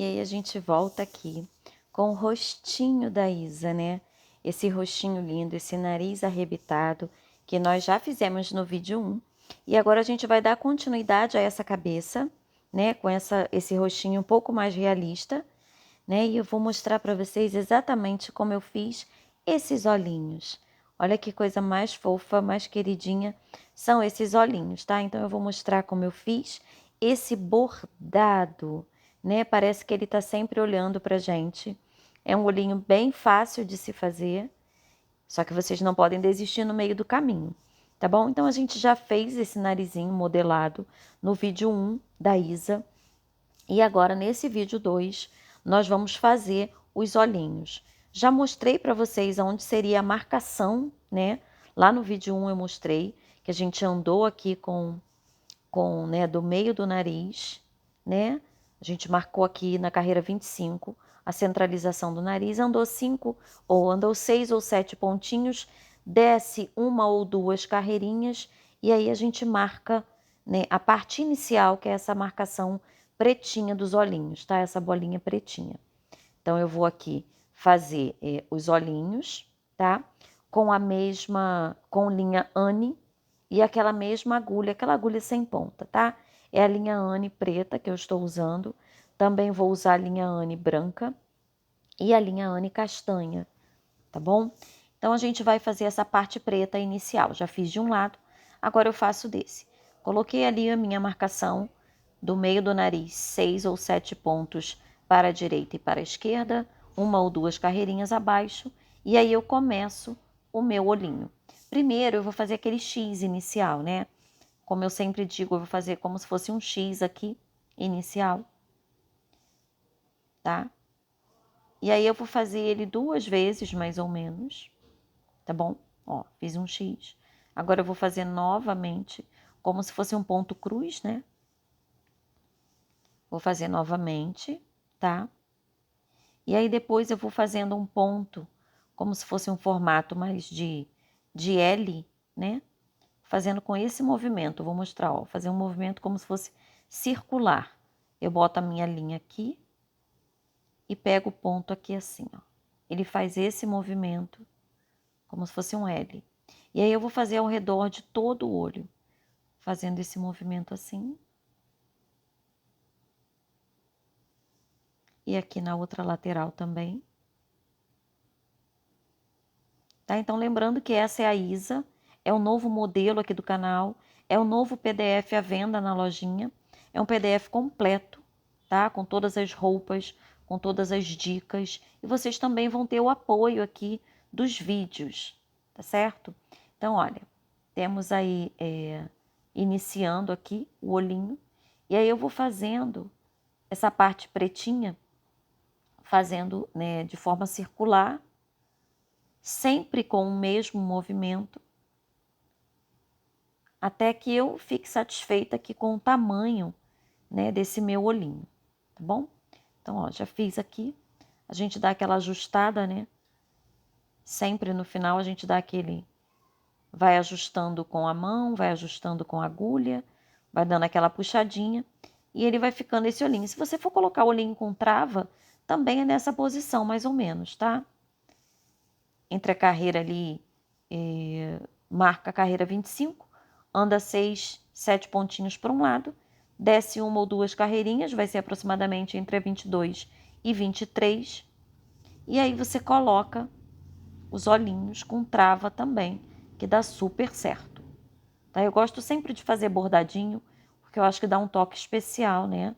E aí a gente volta aqui com o rostinho da Isa, né? Esse rostinho lindo, esse nariz arrebitado, que nós já fizemos no vídeo 1. E agora a gente vai dar continuidade a essa cabeça, né? Com esse rostinho um pouco mais realista, né? E eu vou mostrar para vocês exatamente como eu fiz esses olhinhos. Olha que coisa mais fofa, mais queridinha são esses olhinhos, tá? Então eu vou mostrar como eu fiz esse bordado, né? Parece que ele tá sempre olhando pra gente. É um olhinho bem fácil de se fazer, só que vocês não podem desistir no meio do caminho, tá bom? Então a gente já fez esse narizinho modelado no vídeo 1 da Isa. E agora, nesse vídeo 2, nós vamos fazer os olhinhos. Já mostrei para vocês onde seria a marcação, né? Lá no vídeo 1 eu mostrei que a gente andou aqui né, do meio do nariz, né? A gente marcou aqui na carreira 25 a centralização do nariz, andou 6 ou 7 pontinhos, desce uma ou duas carreirinhas e aí a gente marca, né, a parte inicial, que é essa marcação pretinha dos olhinhos, tá? Essa bolinha pretinha. Então eu vou aqui fazer os olhinhos, tá? Com linha Anne e aquela mesma agulha, aquela agulha sem ponta, tá? É a linha Anne preta que eu estou usando. Também vou usar a linha Anne branca e a linha Anne castanha, tá bom? Então a gente vai fazer essa parte preta inicial. Já fiz de um lado, agora eu faço desse. Coloquei ali a minha marcação do meio do nariz, 6 ou 7 pontos para a direita e para a esquerda, uma ou duas carreirinhas abaixo, e aí eu começo o meu olhinho. Primeiro eu vou fazer aquele X inicial, né? Como eu sempre digo, eu vou fazer como se fosse um X aqui, inicial, tá? E aí eu vou fazer ele 2 vezes, mais ou menos, tá bom? Ó, fiz um X. Agora eu vou fazer novamente, como se fosse um ponto cruz, né? Vou fazer novamente, tá? E aí depois eu vou fazendo um ponto, como se fosse um formato mais de L, né? Fazendo com esse movimento, vou mostrar, ó, fazer um movimento como se fosse circular. Eu boto a minha linha aqui e pego o ponto aqui assim, ó. Ele faz esse movimento, como se fosse um L. E aí eu vou fazer ao redor de todo o olho, fazendo esse movimento assim. E aqui na outra lateral também. Tá? Então, lembrando que essa é a Isa, é o novo modelo aqui do canal, é o novo PDF à venda na lojinha, é um PDF completo, tá? Com todas as roupas, com todas as dicas, e vocês também vão ter o apoio aqui dos vídeos, tá certo? Então, olha, temos aí, iniciando aqui o olhinho, e aí eu vou fazendo essa parte pretinha, fazendo, né, de forma circular, sempre com o mesmo movimento, até que eu fique satisfeita aqui com o tamanho, né, desse meu olhinho, tá bom? Então, ó, já fiz aqui, a gente dá aquela ajustada, né? Sempre no final a gente dá vai ajustando com a mão, vai ajustando com a agulha, vai dando aquela puxadinha e ele vai ficando esse olhinho. Se você for colocar o olhinho com trava, também é nessa posição, mais ou menos, tá? Entre a carreira ali, marca a carreira 25, anda 6, 7 pontinhos para um lado, desce uma ou duas carreirinhas, vai ser aproximadamente entre a 22 e 23, e aí você coloca os olhinhos com trava também, que dá super certo. Tá? Eu gosto sempre de fazer bordadinho, porque eu acho que dá um toque especial, né?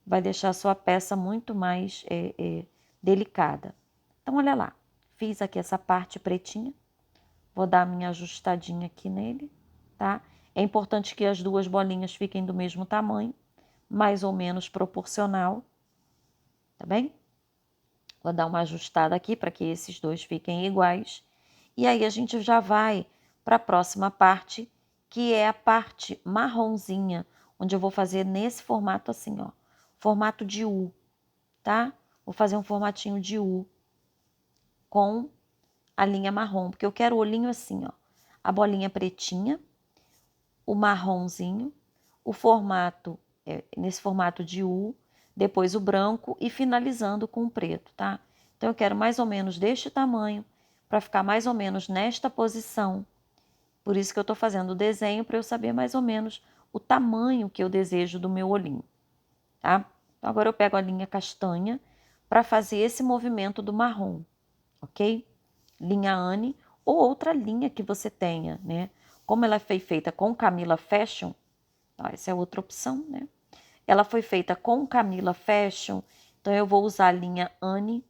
Vai deixar a sua peça muito mais delicada. Então, olha lá, fiz aqui essa parte pretinha, vou dar a minha ajustadinha aqui nele, tá? É importante que as duas bolinhas fiquem do mesmo tamanho, mais ou menos proporcional, tá bem? Vou dar uma ajustada aqui para que esses dois fiquem iguais. E aí a gente já vai para a próxima parte, que é a parte marronzinha, onde eu vou fazer nesse formato assim, ó. Formato de U, tá? Vou fazer um formatinho de U com a linha marrom, porque eu quero o olhinho assim, ó. A bolinha pretinha, o marronzinho, o formato, nesse formato de U, depois o branco e finalizando com o preto, tá? Então, eu quero mais ou menos deste tamanho, para ficar mais ou menos nesta posição. Por isso que eu estou fazendo o desenho, para eu saber mais ou menos o tamanho que eu desejo do meu olhinho, tá? Então, agora eu pego a linha castanha para fazer esse movimento do marrom, ok? Linha Anne ou outra linha que você tenha, né? Como ela foi feita com Camila Fashion, essa é outra opção, né? Ela foi feita com Camila Fashion, então eu vou usar a linha Anne,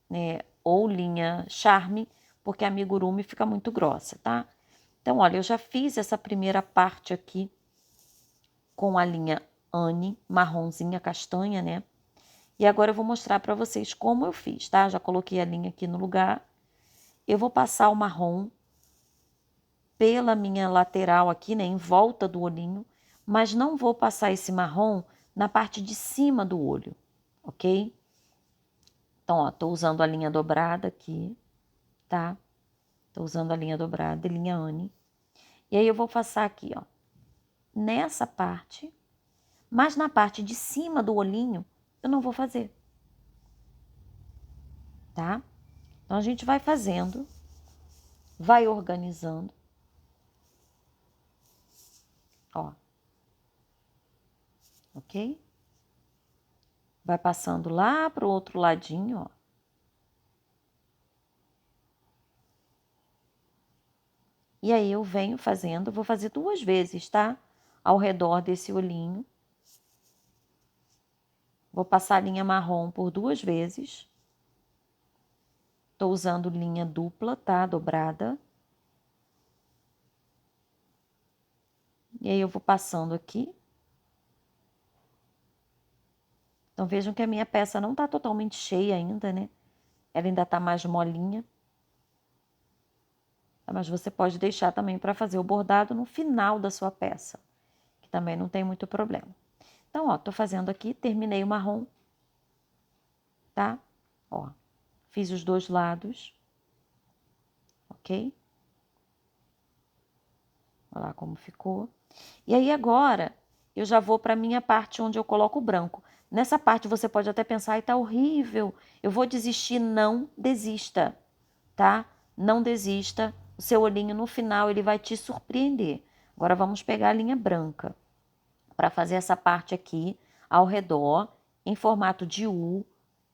né? Ou linha Charme, porque a amigurumi fica muito grossa, tá? Então, olha, eu já fiz essa primeira parte aqui com a linha Anne, marronzinha castanha, né? E agora eu vou mostrar para vocês como eu fiz, tá? Já coloquei a linha aqui no lugar. Eu vou passar o marrom pela minha lateral aqui, né? Em volta do olhinho, mas não vou passar esse marrom na parte de cima do olho, ok? Então, ó, tô usando a linha dobrada aqui, tá? Tô usando a linha dobrada, linha Anne. E aí eu vou passar aqui, ó, nessa parte, mas na parte de cima do olhinho eu não vou fazer, tá? Então a gente vai fazendo, vai organizando, ó, ok? Vai passando lá pro outro ladinho, ó. E aí eu venho fazendo, vou fazer 2 vezes, tá? Ao redor desse olhinho. Vou passar a linha marrom por 2 vezes. Tô usando linha dupla, tá? Dobrada. E aí eu vou passando aqui. Então vejam que a minha peça não tá totalmente cheia ainda, né? Ela ainda tá mais molinha. Mas você pode deixar também para fazer o bordado no final da sua peça, que também não tem muito problema. Então, ó, tô fazendo aqui, terminei o marrom, tá? Ó, fiz os 2 lados, ok? Olha lá como ficou. E aí agora, eu já vou para a minha parte onde eu coloco o branco. Nessa parte você pode até pensar, ai, tá horrível, eu vou desistir. Não desista, tá? Não desista, o seu olhinho no final ele vai te surpreender. Agora vamos pegar a linha branca para fazer essa parte aqui ao redor, em formato de U,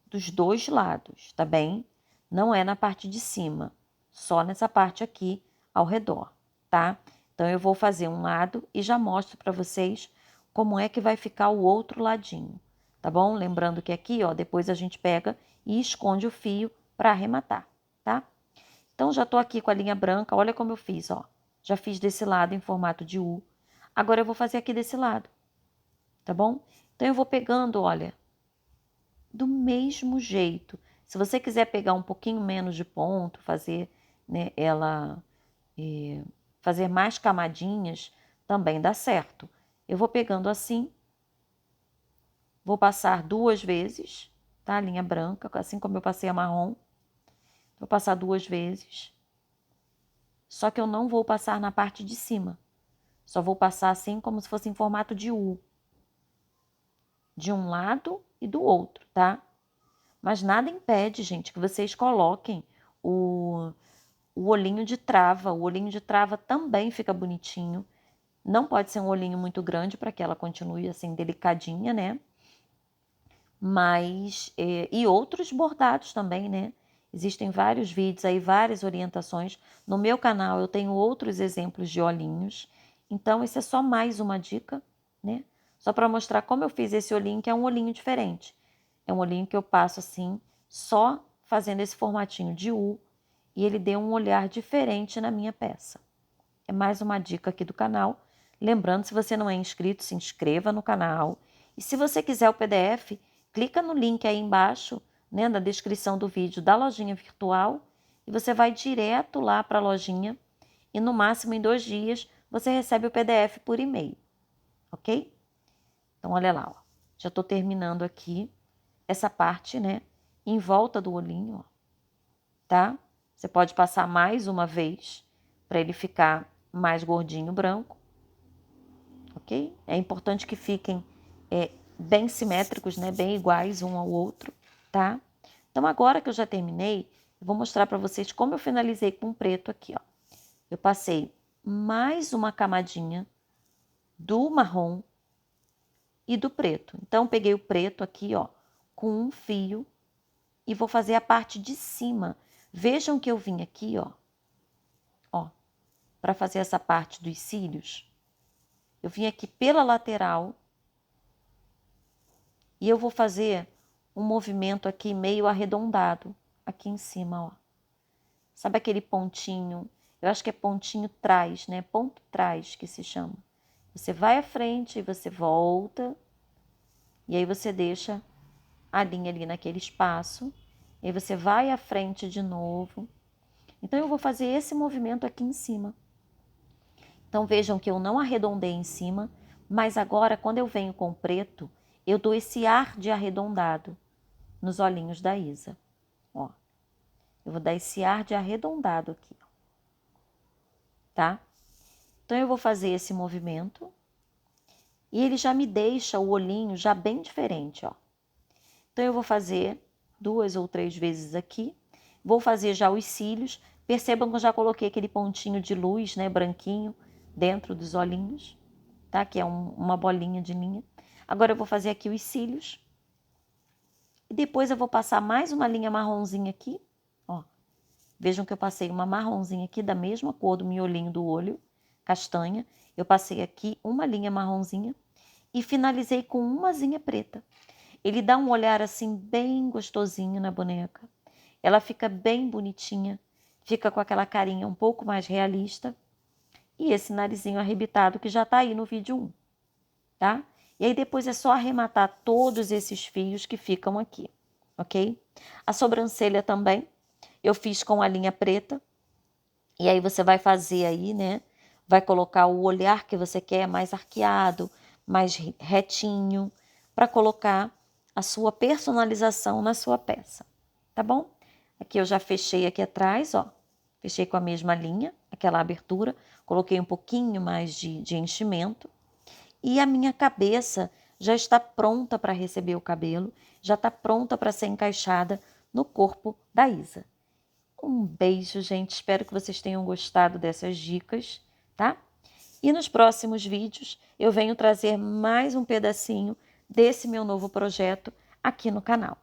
dos 2 lados, tá bem? Não é na parte de cima, só nessa parte aqui ao redor, tá? Então, eu vou fazer um lado e já mostro para vocês como é que vai ficar o outro ladinho, tá bom? Lembrando que aqui, ó, depois a gente pega e esconde o fio para arrematar, tá? Então, já tô aqui com a linha branca, olha como eu fiz, ó. Já fiz desse lado em formato de U. Agora, eu vou fazer aqui desse lado, tá bom? Então, eu vou pegando, olha, do mesmo jeito. Se você quiser pegar um pouquinho menos de ponto, fazer, né, ela fazer mais camadinhas, também dá certo. Eu vou pegando assim, vou passar 2 vezes, tá? A linha branca, assim como eu passei a marrom. Vou passar 2 vezes. Só que eu não vou passar na parte de cima. Só vou passar assim como se fosse em formato de U. De um lado e do outro, tá? Mas nada impede, gente, que vocês coloquem o olhinho de trava. O olhinho de trava também fica bonitinho. Não pode ser um olhinho muito grande para que ela continue assim delicadinha, né? Mas, e outros bordados também, né? Existem vários vídeos aí, várias orientações. No meu canal eu tenho outros exemplos de olhinhos. Então, esse é só mais uma dica, né? Só para mostrar como eu fiz esse olhinho, que é um olhinho diferente. É um olhinho que eu passo assim, só fazendo esse formatinho de U, e ele deu um olhar diferente na minha peça. É mais uma dica aqui do canal. Lembrando, se você não é inscrito, se inscreva no canal. E se você quiser o PDF, clica no link aí embaixo, né, na descrição do vídeo da lojinha virtual, e você vai direto lá para a lojinha, e no máximo em 2 dias você recebe o PDF por e-mail, ok? Então, olha lá, ó. Já estou terminando aqui essa parte, né, em volta do olhinho, ó, tá? Você pode passar mais uma vez para ele ficar mais gordinho branco, ok? É importante que fiquem bem simétricos, né? Bem iguais um ao outro, tá? Então, agora que eu já terminei, eu vou mostrar para vocês como eu finalizei com o preto aqui, ó. Eu passei mais uma camadinha do marrom e do preto. Então, peguei o preto aqui, ó, com um fio e vou fazer a parte de cima. Vejam que eu vim aqui, ó, para fazer essa parte dos cílios. Eu vim aqui pela lateral e eu vou fazer um movimento aqui meio arredondado, aqui em cima, ó. Sabe aquele pontinho? Eu acho que é pontinho trás, né? Ponto trás que se chama. Você vai à frente e você volta. E aí você deixa a linha ali naquele espaço. E aí você vai à frente de novo. Então eu vou fazer esse movimento aqui em cima. Então vejam que eu não arredondei em cima, mas agora quando eu venho com o preto, eu dou esse ar de arredondado nos olhinhos da Isa. Ó. Eu vou dar esse ar de arredondado aqui, ó. Tá? Então eu vou fazer esse movimento e ele já me deixa o olhinho já bem diferente, ó. Então eu vou fazer 2 ou 3 vezes aqui. Vou fazer já os cílios. Percebam que eu já coloquei aquele pontinho de luz, né, branquinho, dentro dos olhinhos, tá? Que é uma bolinha de linha. Agora eu vou fazer aqui os cílios. E depois eu vou passar mais uma linha marronzinha aqui, ó. Vejam que eu passei uma marronzinha aqui da mesma cor do miolinho do olho, castanha. Eu passei aqui uma linha marronzinha e finalizei com umazinha preta. Ele dá um olhar assim bem gostosinho na boneca. Ela fica bem bonitinha, fica com aquela carinha um pouco mais realista. E esse narizinho arrebitado que já tá aí no vídeo 1, tá? E aí depois é só arrematar todos esses fios que ficam aqui, ok? A sobrancelha também eu fiz com a linha preta. E aí você vai fazer aí, né? Vai colocar o olhar que você quer mais arqueado, mais retinho, para colocar a sua personalização na sua peça, tá bom? Aqui eu já fechei aqui atrás, ó. Fechei com a mesma linha, aquela abertura. Coloquei um pouquinho mais de enchimento. E a minha cabeça já está pronta para receber o cabelo, já está pronta para ser encaixada no corpo da Isa. Um beijo, gente. Espero que vocês tenham gostado dessas dicas, tá? E nos próximos vídeos eu venho trazer mais um pedacinho desse meu novo projeto aqui no canal.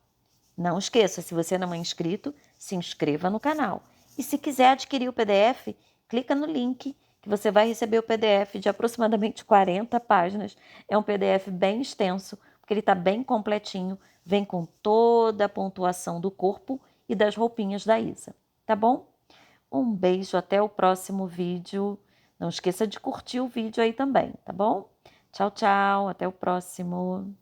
Não esqueça, se você não é inscrito, se inscreva no canal. E se quiser adquirir o PDF, clica no link que você vai receber o PDF de aproximadamente 40 páginas. É um PDF bem extenso, porque ele está bem completinho, vem com toda a pontuação do corpo e das roupinhas da Isa, tá bom? Um beijo, até o próximo vídeo. Não esqueça de curtir o vídeo aí também, tá bom? Tchau, tchau, até o próximo.